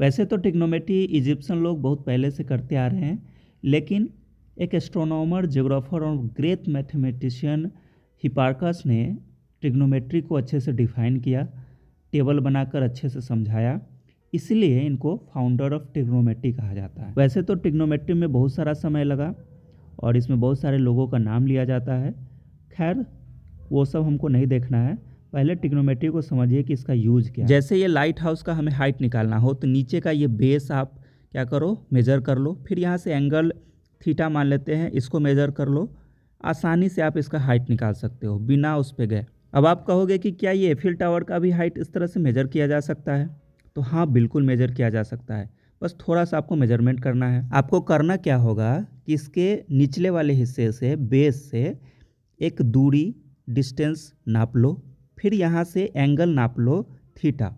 वैसे तो trigonometry Egyptian लोग बहुत पहले से करते आ रहे हैं, लेकिन एक एस्ट्रोनॉमर, ज्योग्राफर और ग्रेट मैथमेटिशियन हिपार्कस ने ट्रिग्नोमेट्री को अच्छे से डिफाइन किया, टेबल बनाकर अच्छे से समझाया, इसलिए इनको फाउंडर ऑफ ट्रिग्नोमेट्री कहा जाता है। वैसे तो ट्रिग्नोमेट्री में बहुत सारा समय लगा और इसमें बहुत सारे लोगों का नाम लिया जाता है। खैर वो सब हमको नहीं देखना है, पहले ट्रिग्नोमेट्री को समझिए कि इसका यूज़ क्या है। जैसे ये लाइट हाउस का हमें हाइट निकालना हो तो नीचे का ये बेस आप क्या करो, मेज़र कर लो, फिर यहाँ से एंगल थीटा मान लेते हैं, इसको मेज़र कर लो। आसानी से आप इसका हाइट निकाल सकते हो बिना उस पे गए। अब आप कहोगे कि क्या ये एफिल टावर का भी हाइट इस तरह से मेज़र किया जा सकता है? तो हाँ, बिल्कुल मेज़र किया जा सकता है, बस थोड़ा सा आपको मेजरमेंट करना है। आपको करना क्या होगा कि इसके निचले वाले हिस्से से, बेस से एक दूरी, डिस्टेंस नाप लो, फिर यहाँ से एंगल नाप लो थीटा।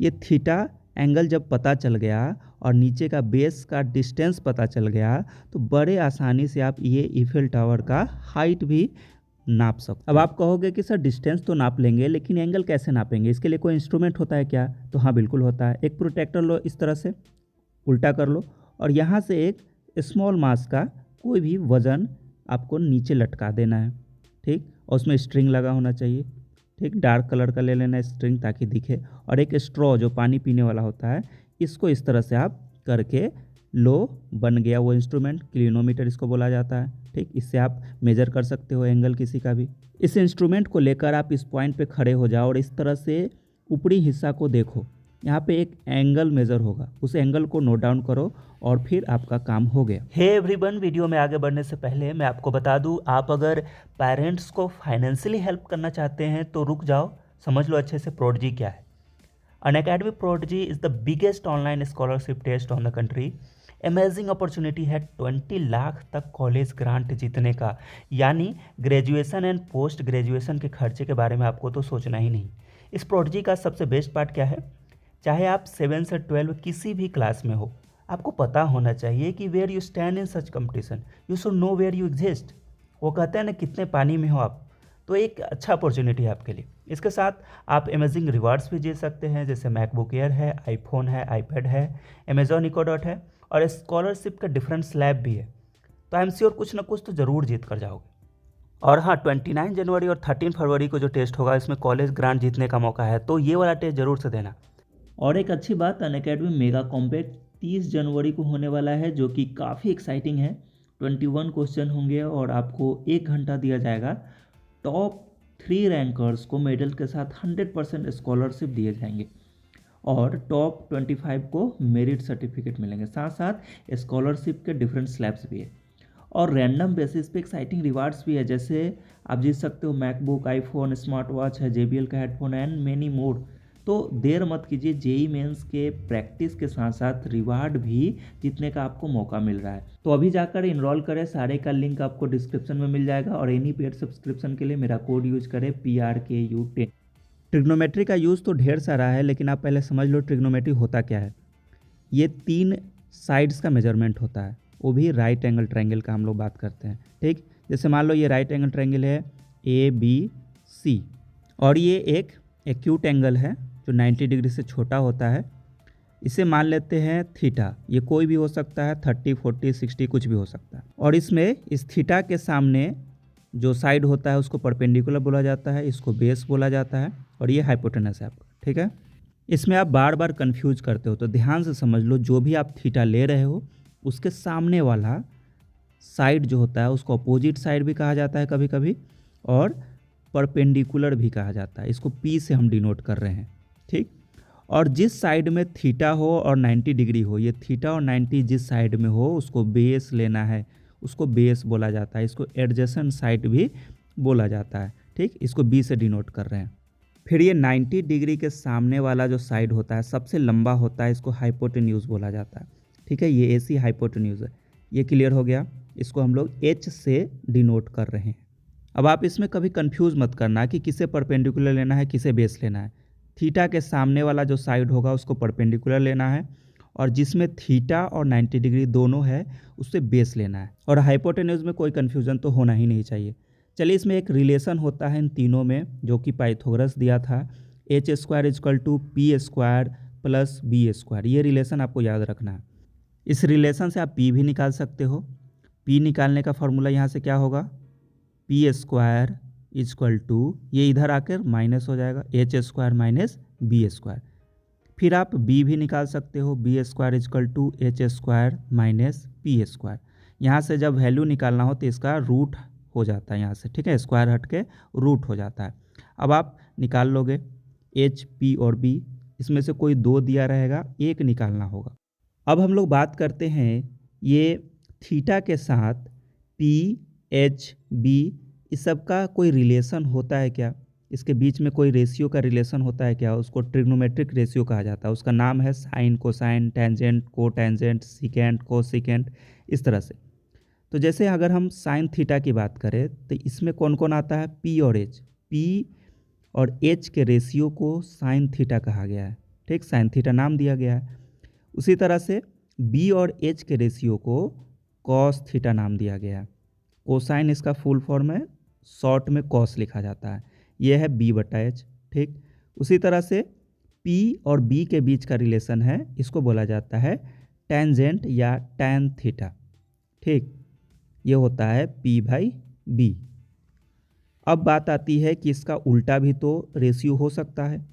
ये थीटा एंगल जब पता चल गया और नीचे का बेस का डिस्टेंस पता चल गया तो बड़े आसानी से आप ये ईफिल टावर का हाइट भी नाप सकते। अब आप कहोगे कि सर डिस्टेंस तो नाप लेंगे लेकिन एंगल कैसे नापेंगे, इसके लिए कोई इंस्ट्रूमेंट होता है क्या? तो हाँ, बिल्कुल होता है। एक प्रोटेक्टर लो, इस तरह से उल्टा कर लो और यहाँ से एक स्मॉल मास का कोई भी वज़न आपको नीचे लटका देना है, ठीक। और उसमें स्ट्रिंग लगा होना चाहिए, ठीक। डार्क कलर का ले लेना है स्ट्रिंग ताकि दिखे, और एक स्ट्रॉ जो पानी पीने वाला होता है, इसको इस तरह से आप करके लो, बन गया वो इंस्ट्रूमेंट। क्लिनोमीटर इसको बोला जाता है, ठीक। इससे आप मेजर कर सकते हो एंगल किसी का भी। इस इंस्ट्रूमेंट को लेकर आप इस पॉइंट पे खड़े हो जाओ और इस तरह से ऊपरी हिस्सा को देखो, यहाँ पे एक एंगल मेज़र होगा, उस एंगल को नोट डाउन करो और फिर आपका काम हो गया। हे एवरीवन, वीडियो में आगे बढ़ने से पहले मैं आपको बता दूं, आप अगर पेरेंट्स को फाइनेंशियली हेल्प करना चाहते हैं तो रुक जाओ, समझ लो अच्छे से प्रोडजी क्या है। Unacademy Prodigy is the biggest online scholarship test on the country. Amazing opportunity है 20 लाख तक कॉलेज ग्रांट जीतने का, यानी ग्रेजुएशन एंड पोस्ट ग्रेजुएशन के खर्चे के बारे में आपको तो सोचना ही नहीं। इस प्रोडजी का सबसे बेस्ट पार्ट क्या है, चाहे आप 7 से 12 किसी भी क्लास में हो, आपको पता होना चाहिए कि where you stand in such competition, you should know where you exist. वो कहते हैं ना, कितने पानी में हो आप, तो एक अच्छा अपॉर्चुनिटी है आपके लिए। इसके साथ आप अमेजिंग रिवार्ड्स भी जीत सकते हैं, जैसे मैकबुक एयर है, आईफोन है, आईपैड है, अमेजॉन इको डॉट है, और स्कॉलरशिप का डिफरेंट स्लैब भी है। तो आई एम श्योर कुछ ना कुछ तो ज़रूर जीत कर जाओगे। और हाँ, 29 जनवरी और 13 फरवरी को जो टेस्ट होगा, इसमें कॉलेज ग्रांट जीतने का मौका है, तो ये वाला टेस्ट ज़रूर से देना। और एक अच्छी बात, अनअकैडमी मेगा कॉम्पैक्ट 30 जनवरी को होने वाला है, जो कि काफ़ी एक्साइटिंग है। 21 क्वेश्चन होंगे और आपको 1 घंटा दिया जाएगा। टॉप 3 रैंकर्स को मेडल के साथ 100% स्कॉलरशिप दिए जाएंगे और टॉप 25 को मेरिट सर्टिफिकेट मिलेंगे। साथ साथ स्कॉलरशिप के डिफरेंट स्लैब्स भी है और रैंडम बेसिस पे एक्साइटिंग रिवार्ड्स भी है, जैसे आप जीत सकते हो मैकबुक, आईफोन, स्मार्ट वॉच है, JBL का हेडफोन एंड मेनी मोर। तो देर मत कीजिए, जेई मेंस के प्रैक्टिस के साथ साथ रिवार्ड भी जीतने का आपको मौका मिल रहा है। तो अभी जाकर इनरोल करें, सारे का लिंक आपको डिस्क्रिप्शन में मिल जाएगा। और एनी पेड सब्सक्रिप्शन के लिए मेरा कोड यूज करें, PRKU10। ट्रिग्नोमेट्री का यूज़ तो ढेर सारा है, लेकिन आप पहले समझ लो ट्रिग्नोमेट्री होता क्या है। ये 3 साइड्स का मेजरमेंट होता है, वो भी राइट एंगल ट्रायंगल का हम लोग बात करते हैं, ठीक। जैसे मान लो ये राइट एंगल ट्रायंगल है ABC और ये एक एक्यूट एंगल है जो 90 डिग्री से छोटा होता है, इसे मान लेते हैं थीटा। ये कोई भी हो सकता है, 30, 40, 60 कुछ भी हो सकता है। और इसमें इस थीटा के सामने जो साइड होता है उसको परपेंडिकुलर बोला जाता है, इसको बेस बोला जाता है, और ये हाइपोटेनस है आपका, ठीक है। इसमें आप बार बार कंफ्यूज करते हो, तो ध्यान से समझ लो, जो भी आप थीटा ले रहे हो उसके सामने वाला साइड जो होता है उसको अपोजिट साइड भी कहा जाता है कभी कभी, और परपेंडिकुलर भी कहा जाता है। इसको P से हम डिनोट कर रहे हैं, ठीक। और जिस साइड में थीटा हो और 90 डिग्री हो, ये थीटा और 90 जिस साइड में हो उसको बेस लेना है, उसको बेस बोला जाता है। इसको एडजेसेंट साइड भी बोला जाता है, ठीक। इसको B से डिनोट कर रहे हैं। फिर ये 90 डिग्री के सामने वाला जो साइड होता है सबसे लंबा होता है, इसको हाइपोटेन्यूज बोला जाता है, ठीक है। ये AC हाइपोटेन्यूज है। ये क्लियर हो गया, इसको हम लोग H से डिनोट कर रहे हैं। अब आप इसमें कभी कंफ्यूज मत करना कि किसे परपेंडिकुलर लेना है, किसे बेस लेना है। थीटा के सामने वाला जो साइड होगा उसको परपेंडिकुलर लेना है, और जिसमें थीटा और 90 डिग्री दोनों है उससे बेस लेना है। और हाइपोटेन्यूज में कोई कन्फ्यूजन तो होना ही नहीं चाहिए। चलिए, इसमें एक रिलेशन होता है इन तीनों में, जो कि पाइथागोरस दिया था, H² = P² plus B square, ये रिलेशन आपको याद रखना है। इस रिलेशन से आप पी भी निकाल सकते हो। पी निकालने का फॉर्मूला यहाँ से क्या होगा, पी स्क्वायर इजक्वल टू, ये इधर आकर माइनस हो जाएगा, H square minus B square. फिर आप बी भी निकाल सकते हो, B square equal to H square minus P square. यहाँ से जब वैल्यू निकालना हो तो इसका रूट हो जाता है यहाँ से, ठीक है, स्क्वायर हट के रूट हो जाता है। अब आप निकाल लोगे एच, पी और बी, इसमें से कोई दो दिया रहेगा, एक निकालना होगा। अब हम लोग बात करते हैं ये थीटा के साथ पी, एच, बी, इस सब का कोई रिलेशन होता है क्या, इसके बीच में कोई रेशियो का रिलेशन होता है क्या, उसको ट्रिग्नोमेट्रिक रेशियो कहा जाता है। उसका नाम है साइन, कोसाइन, टेंजेंट, को टेंजेंट, सिकेंट, को सिकेंट, इस तरह से। तो जैसे अगर हम साइन थीटा की बात करें तो इसमें कौन कौन आता है, पी और एच। पी और एच के रेशियो को साइन थीटा कहा गया है, ठीक, साइन थीटा नाम दिया गया है। उसी तरह से बी और एच के रेशियो को कॉस थीटा नाम दिया गया है। कोसाइन इसका फुल फॉर्म है, शॉर्ट में कॉस लिखा जाता है, यह है बी बटा एच, ठीक। उसी तरह से पी और बी के बीच का रिलेशन है, इसको बोला जाता है टेंजेंट या टैन थीटा, ठीक, ये होता है पी बाई बी। अब बात आती है कि इसका उल्टा भी तो रेशियो हो सकता है,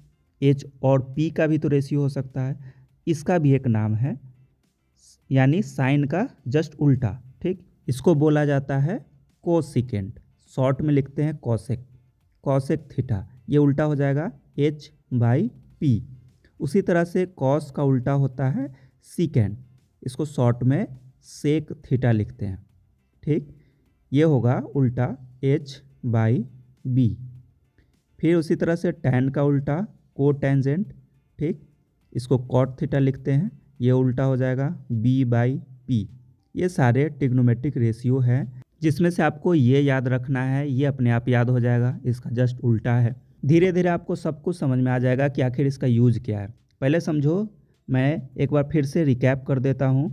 एच और पी का भी तो रेशियो हो सकता है, इसका भी एक नाम है, यानी साइन का जस्ट उल्टा, ठीक, इसको बोला जाता है कोसिकेंट, शॉर्ट में लिखते हैं कॉसेक, कॉसेक थीटा, ये उल्टा हो जाएगा एच बाई पी। उसी तरह से कॉस का उल्टा होता है सीकेंट, इसको शॉर्ट में सेक थीटा लिखते हैं, ठीक, ये होगा उल्टा एच बाई बी। फिर उसी तरह से टैन का उल्टा को टेंजेंट, ठीक, इसको कॉट थीटा लिखते हैं, ये उल्टा हो जाएगा बी बाई पी। ये सारे ट्रिग्नोमेट्रिक रेशियो हैं, जिसमें से आपको ये याद रखना है, ये अपने आप याद हो जाएगा, इसका जस्ट उल्टा है। धीरे धीरे आपको सब कुछ समझ में आ जाएगा कि आखिर इसका यूज क्या है। पहले समझो, मैं एक बार फिर से रिकैप कर देता हूँ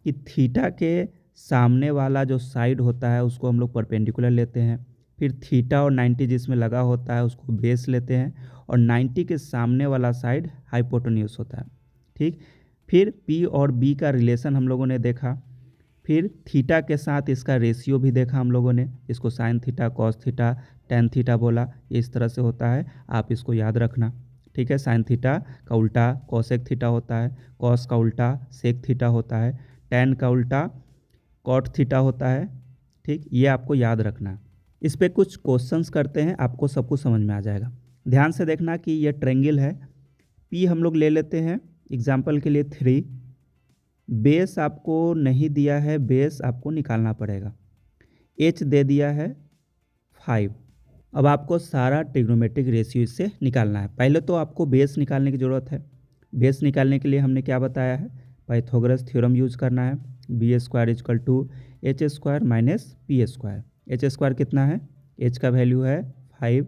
कि थीटा के सामने वाला जो साइड होता है उसको हम लोग परपेंडिकुलर लेते हैं, फिर थीटा और 90 जिसमें लगा होता है उसको बेस लेते हैं, और 90 के सामने वाला साइड हाइपोटेन्यूस होता है, ठीक। फिर पी और बी का रिलेशन हम लोगों ने देखा, फिर थीटा के साथ इसका रेशियो भी देखा हम लोगों ने, इसको sine theta, cos theta, tan theta बोला, इस तरह से होता है, आप इसको याद रखना, ठीक है। साइन थीटा का उल्टा कॉसेक थीटा होता है, कॉस का उल्टा सेक थीटा होता है, टेन का उल्टा कॉट थीटा होता है, ठीक, ये आपको याद रखना। इस पे कुछ क्वेश्चंस करते हैं, आपको सब कुछ समझ में आ जाएगा। ध्यान से देखना कि ये ट्रायंगल है, पी हम लोग ले लेते हैं एग्जाम्पल के लिए 3, बेस आपको नहीं दिया है, बेस आपको निकालना पड़ेगा, एच दे दिया है 5। अब आपको सारा ट्रिग्नोमेट्रिक रेशियो इससे निकालना है। पहले तो आपको बेस निकालने की ज़रूरत है। बेस निकालने के लिए हमने क्या बताया है, पाइथागोरस थ्योरम यूज करना है, B square equal to H square minus P square. H square कितना है, एच का वैल्यू है 5,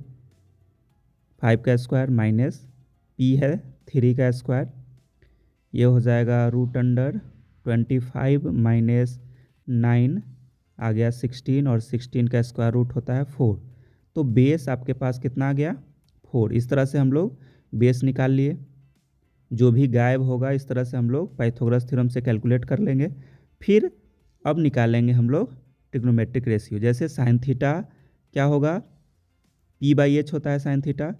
5 का स्क्वायर माइनस पी है 3 का स्क्वायर, ये हो जाएगा रूट अंडर 25 माइनस 9 आ गया 16, और 16 का स्क्वायर रूट होता है 4। तो बेस आपके पास कितना आ गया, 4। इस तरह से हम लोग बेस निकाल लिए, जो भी गायब होगा इस तरह से हम लोग पाइथागोरस थ्योरम से कैलकुलेट कर लेंगे। फिर अब निकालेंगे हम लोग ट्रिग्नोमेट्रिक रेशियो। जैसे साइन थीटा क्या होगा, पी बाई एच होता है साइन थीटा,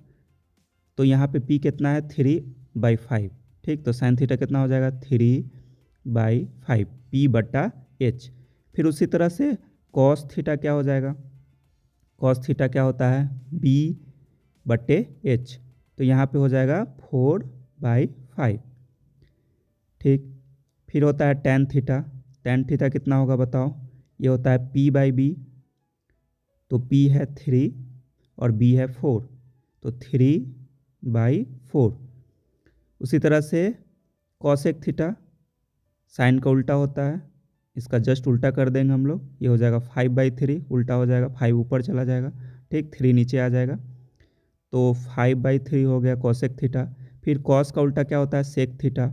तो यहाँ पे पी कितना है 3/5, ठीक, तो साइन थीटा कितना हो जाएगा 3/5 पी बटा एच। फिर उसी तरह से कॉस थीटा क्या हो जाएगा, कॉस थीटा क्या होता है बी बटे एच, तो यहाँ पे हो जाएगा 4/5, ठीक। फिर होता है टेन थीटा, टेन थीटा कितना होगा बताओ, ये होता है पी बाई बी, तो पी है 3 और बी है 4, तो 3/4। उसी तरह से कॉसेक थीटा, साइन का उल्टा होता है, इसका जस्ट उल्टा कर देंगे हम लोग, ये हो जाएगा 5/3, उल्टा हो जाएगा, 5 ऊपर चला जाएगा, ठीक, 3 नीचे आ जाएगा, तो 5/3 हो गया कॉसेक थीटा। फिर कॉस का उल्टा क्या होता है सेक थीटा,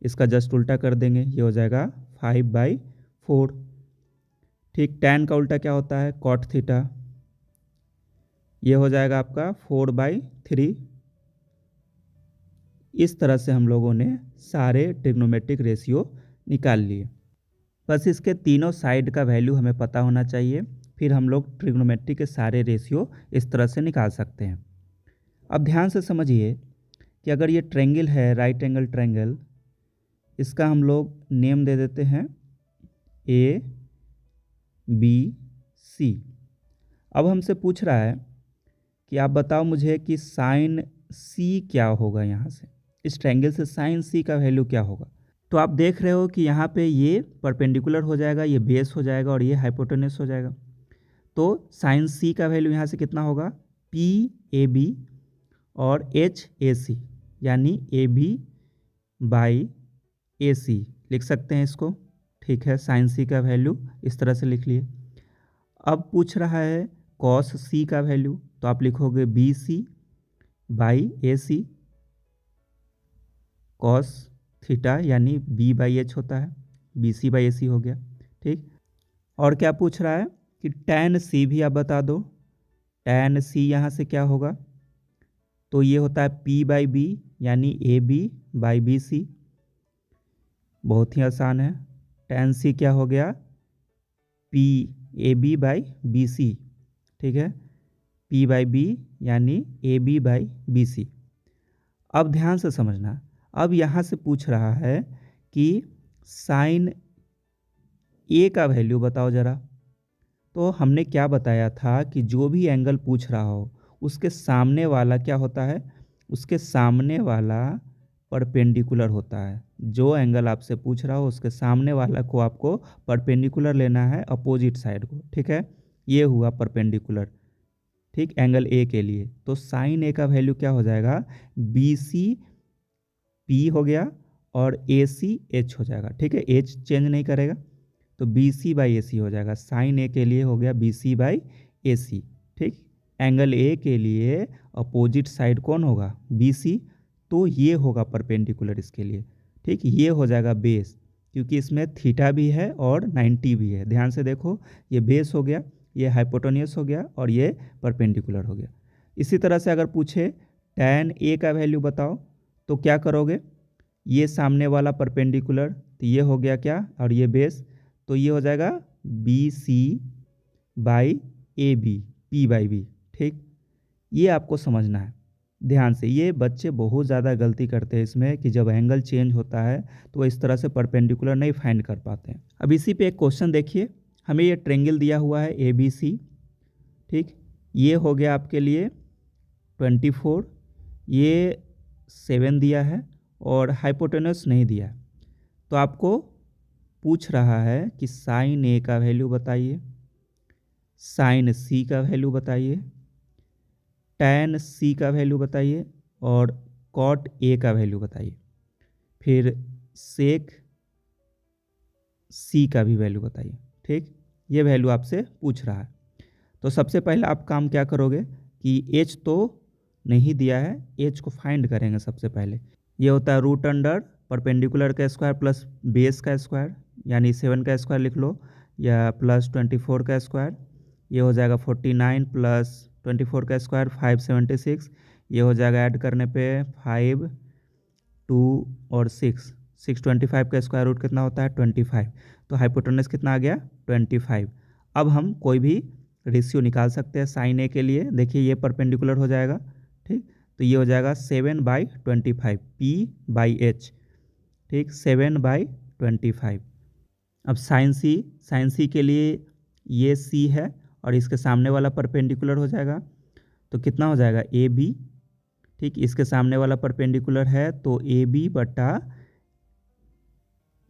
इसका जस्ट उल्टा कर देंगे, ये हो जाएगा 5/4, ठीक। टैन का उल्टा क्या होता है कॉट थीटा, ये हो जाएगा आपका 4/3, इस तरह से हम लोगों ने सारे ट्रिग्नोमेट्रिक रेशियो निकाल लिए। बस इसके तीनों साइड का वैल्यू हमें पता होना चाहिए, फिर हम लोग ट्रिग्नोमेट्री के सारे रेशियो इस तरह से निकाल सकते हैं। अब ध्यान से समझिए कि अगर ये ट्रायंगल है, राइट एंगल ट्रायंगल, इसका हम लोग नेम दे देते हैं ए बी सी। अब हमसे पूछ रहा है कि आप बताओ मुझे कि साइन सी क्या होगा, यहाँ से इस ट्रायंगल से साइन सी का वैल्यू क्या होगा। तो आप देख रहे हो कि यहाँ पे ये परपेंडिकुलर हो जाएगा, ये बेस हो जाएगा और ये हाइपोटेनस हो जाएगा। तो साइन सी का वैल्यू यहाँ से कितना होगा, पी ए बी और एच ए सी, यानी ए बी बाई ए सी लिख सकते हैं इसको। ठीक है, साइन सी का वैल्यू इस तरह से लिख लिए। अब पूछ रहा है कॉस सी का वैल्यू, तो आप लिखोगे B C by A C, cos theta यानी बी बाई एच होता है, बी सी बाई ए सी हो गया। ठीक, और क्या पूछ रहा है कि टैन सी भी आप बता दो। टैन सी यहाँ से क्या होगा, तो ये होता है पी बाई बी यानी A B by B C. बहुत ही आसान है, टैन सी क्या हो गया, P A B by B C. ठीक है, पी बाई बी यानी A B by B C. अब ध्यान से समझना, अब यहाँ से पूछ रहा है कि साइन ए का वैल्यू बताओ ज़रा। तो हमने क्या बताया था कि जो भी एंगल पूछ रहा हो उसके सामने वाला क्या होता है, उसके सामने वाला परपेंडिकुलर होता है। जो एंगल आपसे पूछ रहा हो उसके सामने वाला को आपको परपेंडिकुलर लेना है, अपोजिट साइड को। ठीक है, ये हुआ परपेंडिकुलर, ठीक, एंगल ए के लिए। तो साइन ए का वैल्यू क्या हो जाएगा, बी सी पी हो गया और ए सी एच हो जाएगा। ठीक है, एच चेंज नहीं करेगा, तो बी सी बाई ए सी हो जाएगा। साइन ए के लिए हो गया बी सी बाई ए सी। ठीक, एंगल ए के लिए अपोजिट साइड कौन होगा, बी सी, तो ये होगा परपेंडिकुलर इसके लिए। ठीक, ये हो जाएगा बेस, क्योंकि इसमें थीटा भी है और 90 भी है। ध्यान से देखो, ये बेस हो गया, ये हाइपोटेन्यूस हो गया और ये परपेंडिकुलर हो गया। इसी तरह से अगर पूछे टैन ए का वैल्यू बताओ, तो क्या करोगे, ये सामने वाला परपेंडिकुलर, तो ये हो गया क्या, और ये बेस, तो ये हो जाएगा B C by A B, P by B. ठीक, ये आपको समझना है ध्यान से। ये बच्चे बहुत ज़्यादा गलती करते हैं इसमें कि जब एंगल चेंज होता है तो इस तरह से परपेंडिकुलर नहीं फाइंड कर पाते हैं। अब इसी पे एक क्वेश्चन देखिए, हमें ये ट्रायंगल दिया हुआ है ए बी सी। ठीक, ये हो गया आपके लिए 24, ये 7 दिया है और हाइपोटेनस नहीं दिया है। तो आपको पूछ रहा है कि साइन ए का वैल्यू बताइए, साइन सी का वैल्यू बताइए, टैन सी का वैल्यू बताइए और कॉट ए का वैल्यू बताइए, फिर सेक सी का भी वैल्यू बताइए। ठीक, ये वैल्यू आपसे पूछ रहा है। तो सबसे पहले आप काम क्या करोगे कि एच तो नहीं दिया है, एच को फाइंड करेंगे सबसे पहले। ये होता है रूट अंडर परपेंडिकुलर का स्क्वायर प्लस बेस का स्क्वायर, यानी 7 का स्क्वायर लिख लो, या प्लस 24 का स्क्वायर। ये हो जाएगा 49 प्लस 24 का स्क्वायर 576। ये हो जाएगा ऐड करने पे 5 2 और 6 625 का स्क्वायर रूट कितना होता है 25। तो हाइपोटेनस कितना आ गया 25। अब हम कोई भी रेशियो निकाल सकते हैं साइन ए के लिए। देखिए ये परपेंडिकुलर हो जाएगा, ठीक, तो ये हो जाएगा 7/25 पी बाई एच। ठीक, 7/25। अब साइन सी के लिए ये सी है और इसके सामने वाला परपेंडिकुलर हो जाएगा, तो कितना हो जाएगा ए बी। ठीक, इसके सामने वाला परपेंडिकुलर है तो ए बी बटा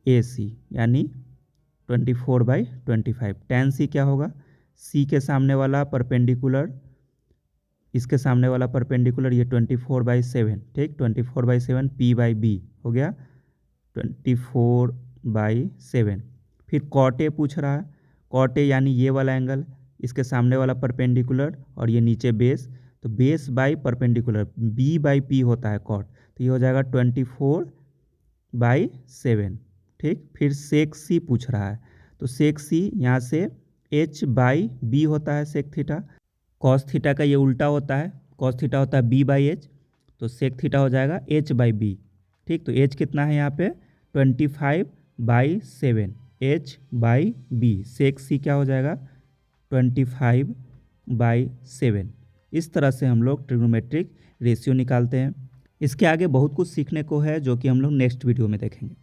ए सी, यानी 24/25। टैन सी क्या होगा, सी के सामने वाला परपेंडिकुलर, इसके सामने वाला परपेंडिकुलर, ये 24/7। ठीक, 24/7 पी बाई बी हो गया 24/7। फिर कॉट ए पूछ रहा है, कॉट ए यानी ये वाला एंगल, इसके सामने वाला परपेंडिकुलर और ये नीचे बेस, तो base by perpendicular B by P होता है कॉट, तो ये हो जाएगा 24/7। ठीक, फिर सेक सी पूछ रहा है, तो सेक सी यहाँ से एच बाई बी होता है सेक थीटा, कॉस थीटा का ये उल्टा होता है, कॉस थीटा होता है बी बाई एच, तो सेक थीटा हो जाएगा h/b। ठीक, तो h कितना है यहाँ पे 25/7 h/b। सेक c क्या हो जाएगा 25/7। इस तरह से हम लोग ट्रिग्नोमेट्रिक रेशियो निकालते हैं। इसके आगे बहुत कुछ सीखने को है जो कि हम लोग नेक्स्ट वीडियो में देखेंगे।